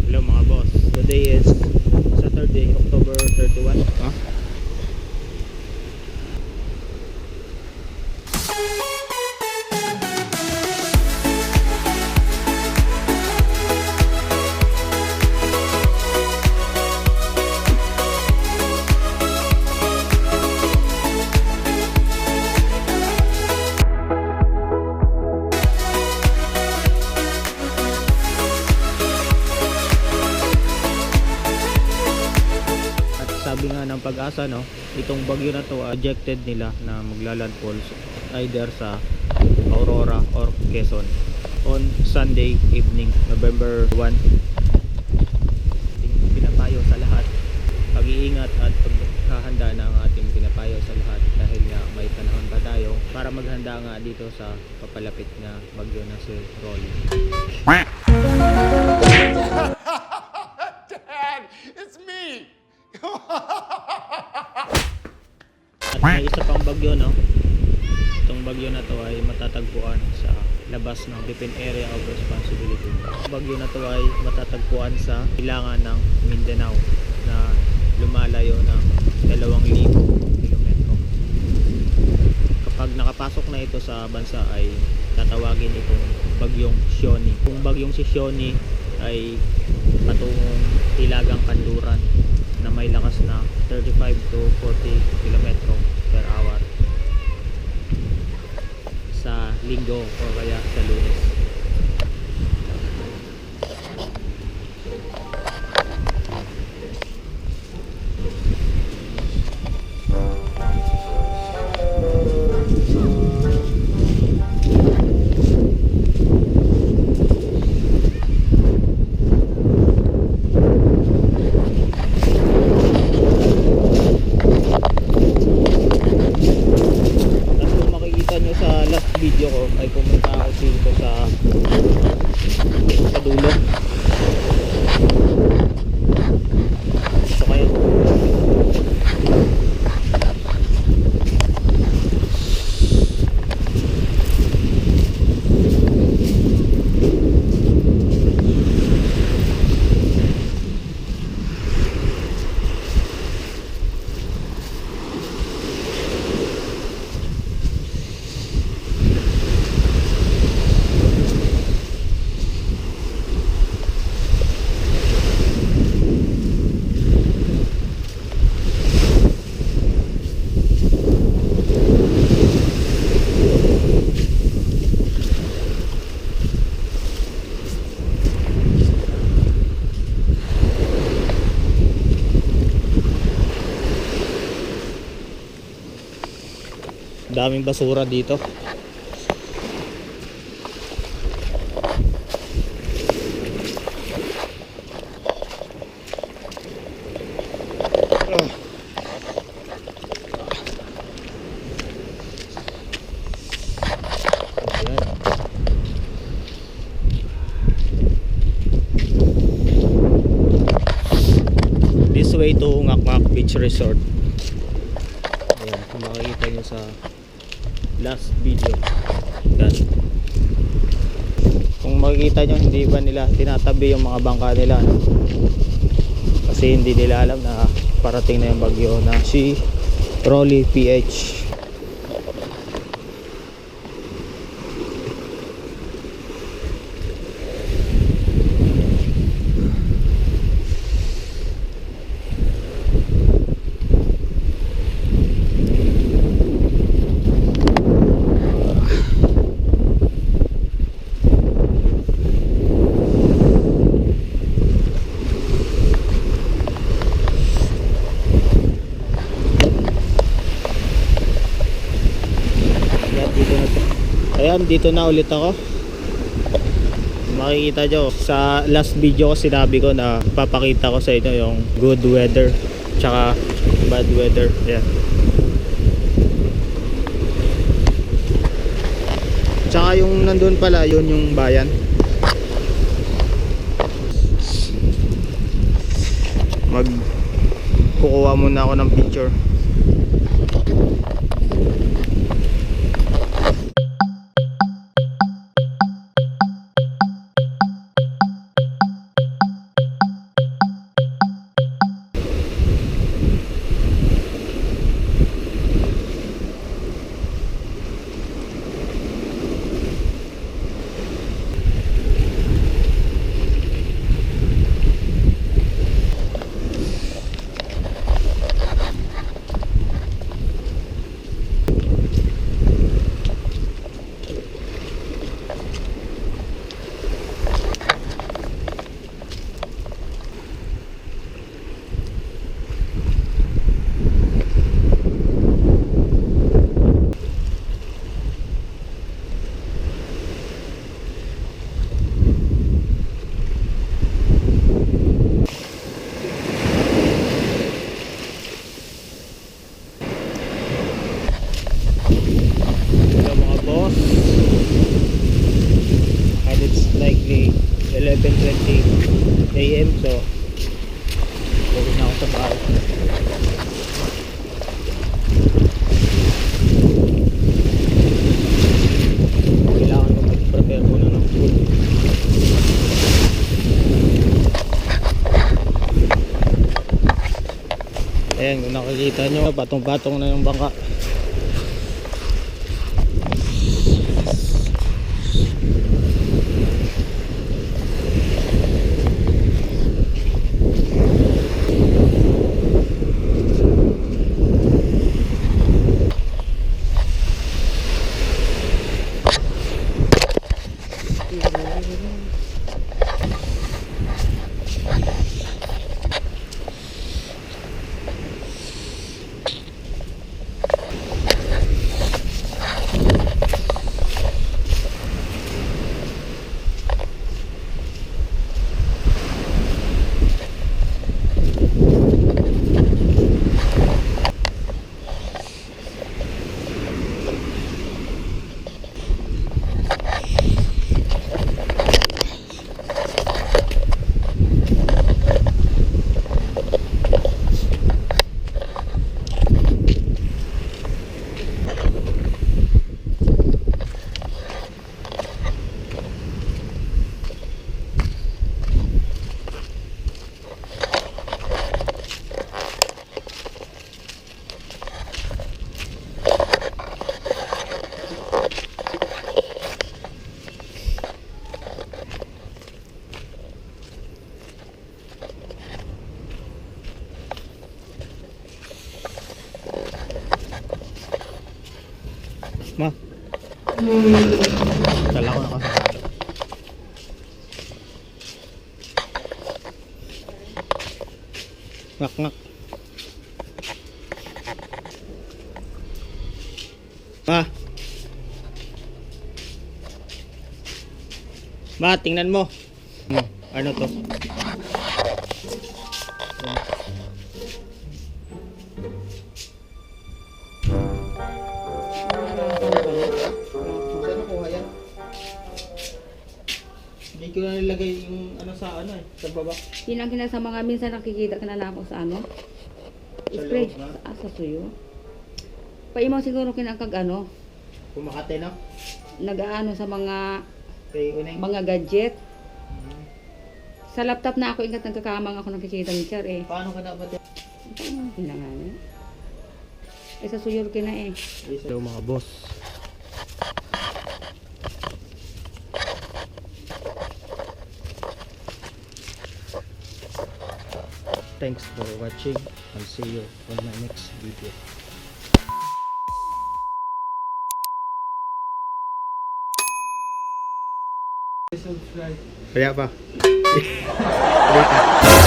Hello mga boss. Today is Saturday, October 31. Sabi nga ng Pag-asa, no, itong bagyo na to projected nila na maglalandfall either sa Aurora or Quezon on Sunday evening, November 1. Ating pinapayo sa lahat, pag-iingat at paghahanda ng ating pinapayo sa lahat dahil nga may panahon pa tayo para maghanda nga dito sa papalapit na bagyo na si Rolly. Dad, it's me. At may isa pang bagyo, no? Itong bagyo na to ay matatagpuan sa labas ng Philippine Area of Responsibility. Bagyo na to ay matatagpuan sa hilangan ng Mindanao na lumalayo ng 2,000 kilometro. Kapag nakapasok na ito sa bansa ay tatawagin itong bagyong Sioni. Kung bagyong si Sioni ay patungong Hilagang Kanluran na may lakas na 35 to 40 km per hour sa Linggo o kaya sa Lunes. Video ko ay pumunta ako dito sa dulo. So kaya daming basura dito. This way to Ngak-Ngak Beach Resort. Ayan, kung makikita nyo sa last video. Yan. Kung makikita nyo, hindi ba nila tinatabi yung mga bangka nila, no? Kasi hindi nila alam na parating na yung bagyo na si Rolly PH. Ayan, dito na ulit ako. Makikita nyo sa last video ko, sinabi ko na papakita ko sa inyo yung good weather tsaka bad weather. Ayan. Tsaka yung nandun pala, yun yung bayan. Kukuha muna ako ng picture. PM. So, uwi na ako sa bahay. Kailangan ko mag-prepare muna ng food. Ayan, kung nakikita nyo, patong-patong na yung bangka. Ma, dala ko na kasama. Ngak ngak. Ma. Ma, tingnan mo. Ano to? Hindi ko na nilagay yung ano sa ano sa baba. Yun ang kinasa mga minsan nakikita ka na lang ako sa ano. Sa Spray. loob na? Sa suyo. Paimaw siguro kinakag ano. Kumakate na. Nag-aano sa mga Kay uneng. gadget. Sa laptop na ako ingat nagkakamang ako nakikita ni Char eh. Paano ka dapat? Pinangan eh. Sa suyo kina eh. Hello mga boss. Thanks for watching and see you on my next video. Subscribe. Kaya pa. Kaya pa.